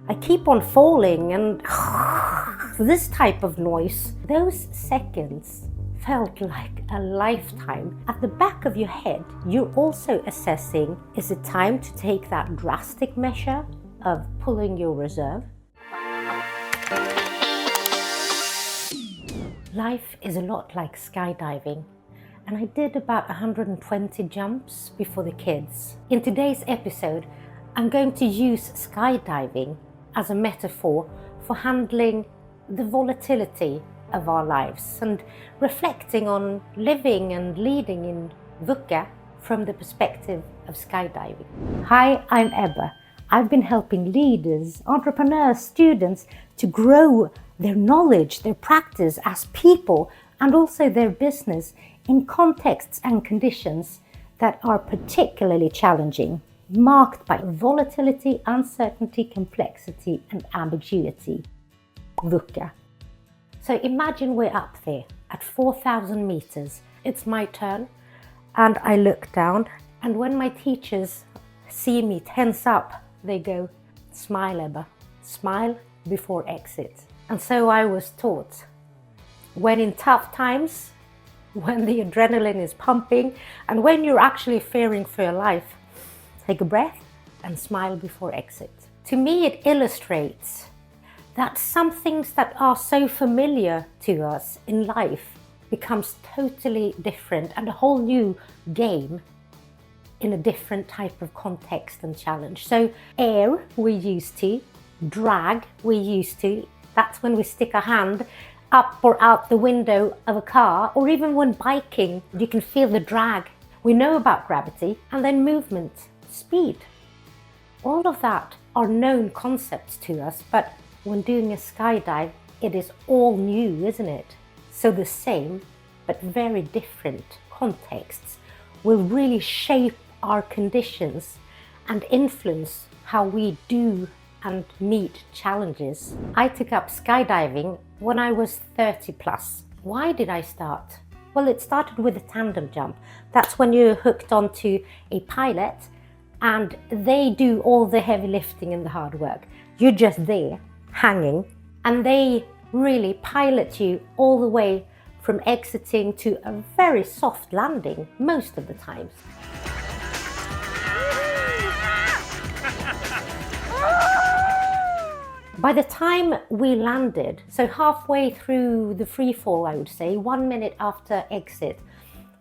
I keep on falling and this type of noise. Those seconds felt like a lifetime. At the back of your head, you're also assessing, is it time to take that drastic measure of pulling your reserve? Life is a lot like skydiving, and I did about 120 jumps before the kids. In today's episode, I'm going to use skydiving as a metaphor for handling the volatility of our lives and reflecting on living and leading in VUCA from the perspective of skydiving. Hi, I'm Ebba. I've been helping leaders, entrepreneurs, students to grow their knowledge, their practice as people, and also their business in contexts and conditions that are particularly challenging, marked by volatility, uncertainty, complexity, and ambiguity. VUCA. So imagine we're up there at 4,000 meters. It's my turn, and I look down, and when my teachers see me tense up, they go, "Smile, Ebba, smile before exit." And so I was taught, when in tough times, when the adrenaline is pumping, and when you're actually fearing for your life, take a breath and smile before exit. To me, it illustrates that some things that are so familiar to us in life becomes totally different and a whole new game in a different type of context and challenge. So air, we're used to. Drag, we're used to. That's when we stick a hand up or out the window of a car, or even when biking, you can feel the drag. We know about gravity, and then movement, speed. All of that are known concepts to us, but when doing a skydive, it is all new, isn't it? So the same, but very different contexts will really shape our conditions and influence how we do and meet challenges. I took up skydiving when I was 30 plus. Why did I start? Well, it started with a tandem jump. That's when you're hooked onto a pilot and they do all the heavy lifting and the hard work. You're just there, hanging, and they really pilot you all the way from exiting to a very soft landing most of the times. By the time we landed, so halfway through the free fall, I would say, 1 minute after exit,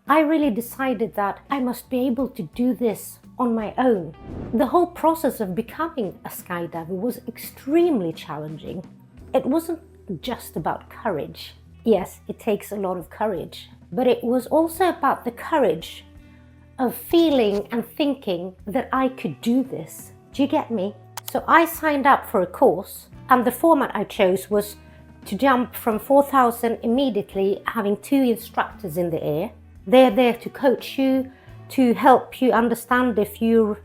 I really decided that I must be able to do this on my own. The whole process of becoming a skydiver was extremely challenging. It wasn't just about courage. Yes, it takes a lot of courage, but it was also about the courage of feeling and thinking that I could do this. Do you get me? So I signed up for a course, and the format I chose was to jump from 4,000 immediately, having 2 instructors in the air. They're there to coach you, to help you understand if your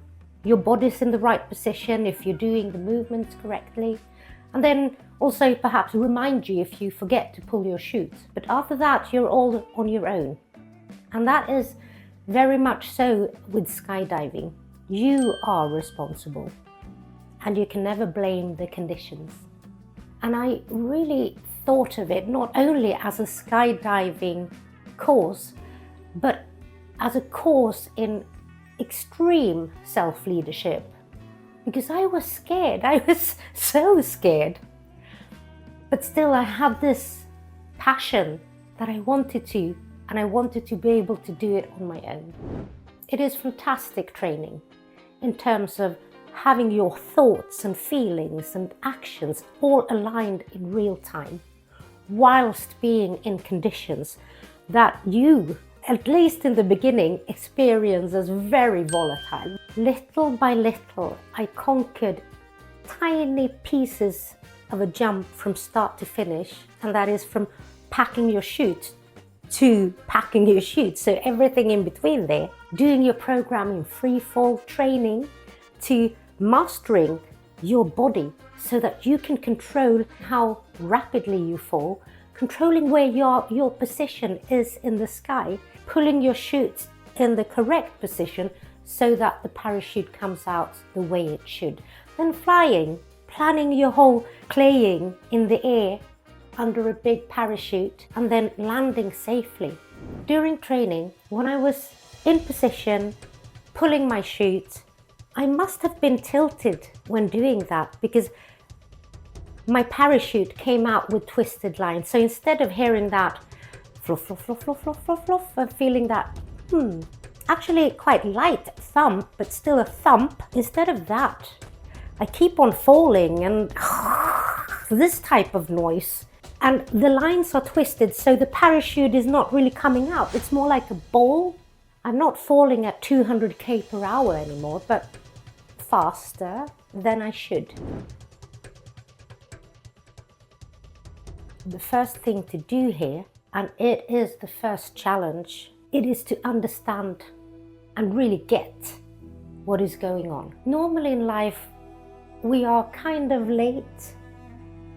body's in the right position, if you're doing the movements correctly, and then also perhaps remind you if you forget to pull your chutes. But after that, you're all on your own. And that is very much so with skydiving. You are responsible, and you can never blame the conditions. And I really thought of it not only as a skydiving course, but as a course in extreme self-leadership, because I was scared. I was so scared. But still, I had this passion that I wanted to, and I wanted to be able to do it on my own. It is fantastic training in terms of having your thoughts and feelings and actions all aligned in real time, whilst being in conditions that you, at least in the beginning, experience as very volatile. Little by little, I conquered tiny pieces of a jump from start to finish, and that is from packing your chute to packing your chute, so everything in between there, doing your program in free fall training, to mastering your body so that you can control how rapidly you fall, controlling where your position is in the sky, pulling your chute in the correct position so that the parachute comes out the way it should, then flying planning your whole playing in the air under a big parachute and then landing safely. During training, when I was in position, pulling my chute, I must have been tilted when doing that because my parachute came out with twisted lines. So instead of hearing that fluff, fluff, fluff, fluff, fluff, fluff, fluff, and feeling that, actually quite light thump, but still a thump, instead of that, I keep on falling and this type of noise. And the lines are twisted, so the parachute is not really coming out. It's more like a ball. I'm not falling at 200k per hour anymore, but faster than I should. The first thing to do here, and it is the first challenge, it is to understand and really get what is going on. Normally in life, we are kind of late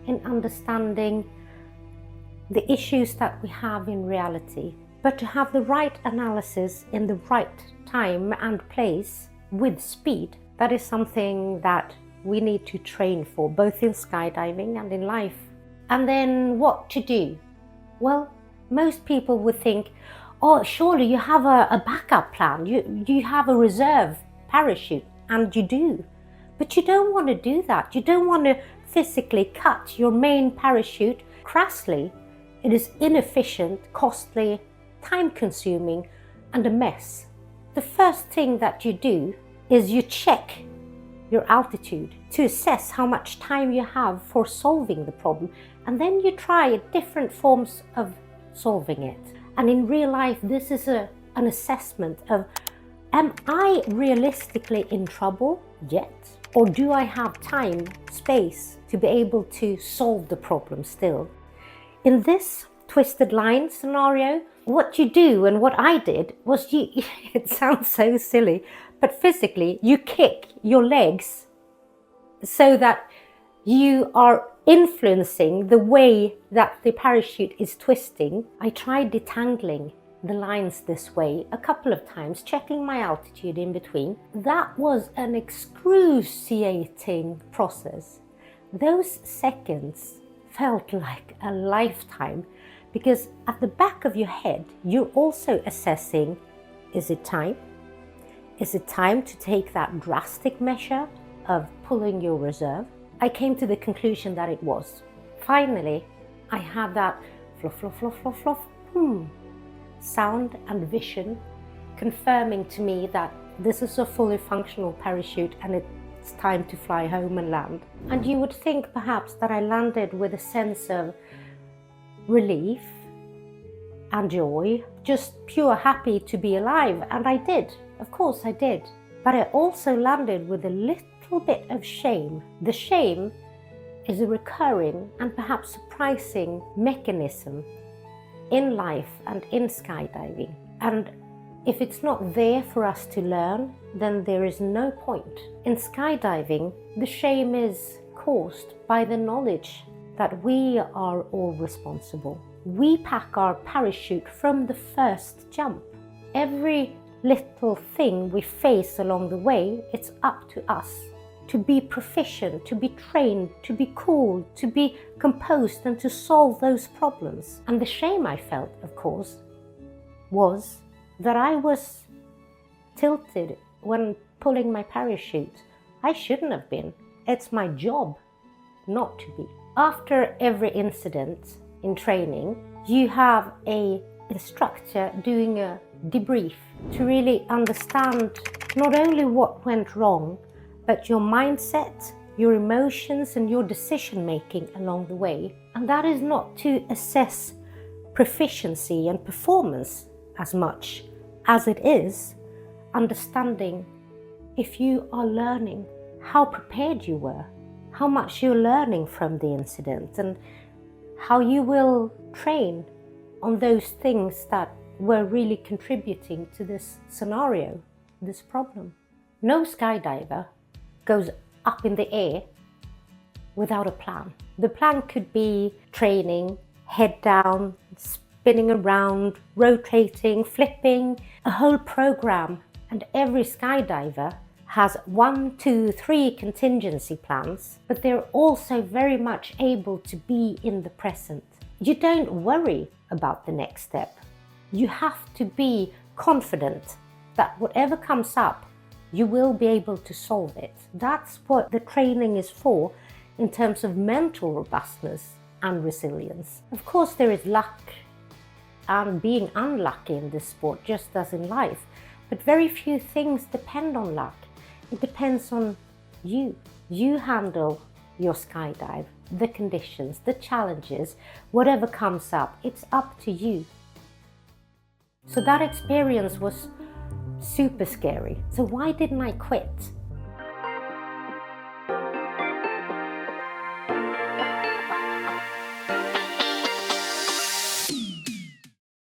in understanding the issues that we have in reality. But to have the right analysis in the right time and place with speed, that is something that we need to train for, both in skydiving and in life. And then what to do? Well, most people would think, oh, surely you have a backup plan. You have a reserve parachute, and you do. But you don't want to do that. You don't want to physically cut your main parachute crassly. It is inefficient, costly, time-consuming, and a mess. The first thing that you do is you check your altitude to assess how much time you have for solving the problem, and then you try different forms of solving it. And in real life, this is an assessment of, am I realistically in trouble yet? Or do I have time, space to be able to solve the problem still? In this twisted line scenario, what you do and what I did was it sounds so silly, but physically you kick your legs so that you are influencing the way that the parachute is twisting. I tried detangling the lines this way a couple of times, checking my altitude in between. That was an excruciating process. Those seconds felt like a lifetime, because at the back of your head, you're also assessing, is it time? Is it time to take that drastic measure of pulling your reserve? I came to the conclusion that it was. Finally, I had that fluff, fluff, fluff, fluff, fluff, sound and vision confirming to me that this is a fully functional parachute and it's time to fly home and land. And you would think perhaps that I landed with a sense of relief and joy, just pure happy to be alive. And I did, of course I did. But I also landed with a little bit of shame. The shame is a recurring and perhaps surprising mechanism in life and in skydiving. And if it's not there for us to learn, then there is no point. In skydiving, the shame is caused by the knowledge that we are all responsible. We pack our parachute from the first jump. Every little thing we face along the way, it's up to us to be proficient, to be trained, to be cool, to be composed and to solve those problems. And the shame I felt, of course, was that I was tilted when pulling my parachute. I shouldn't have been. It's my job not to be. After every incident in training, you have an instructor doing a debrief to really understand not only what went wrong, but your mindset, your emotions and your decision making along the way. And that is not to assess proficiency and performance as much as it is understanding if you are learning how prepared you were, how much you're learning from the incident, and how you will train on those things that were really contributing to this scenario, this problem. No skydiver goes up in the air without a plan. The plan could be training, head down, spinning around, rotating, flipping, a whole program. And every skydiver has 1, 2, 3 contingency plans, but they're also very much able to be in the present. You don't worry about the next step. You have to be confident that whatever comes up, you will be able to solve it. That's what the training is for in terms of mental robustness and resilience. Of course, there is luck and being unlucky in this sport, just as in life, but very few things depend on luck. It depends on you. You handle your skydive, the conditions, the challenges, whatever comes up, it's up to you. So that experience was super scary. So why didn't I quit?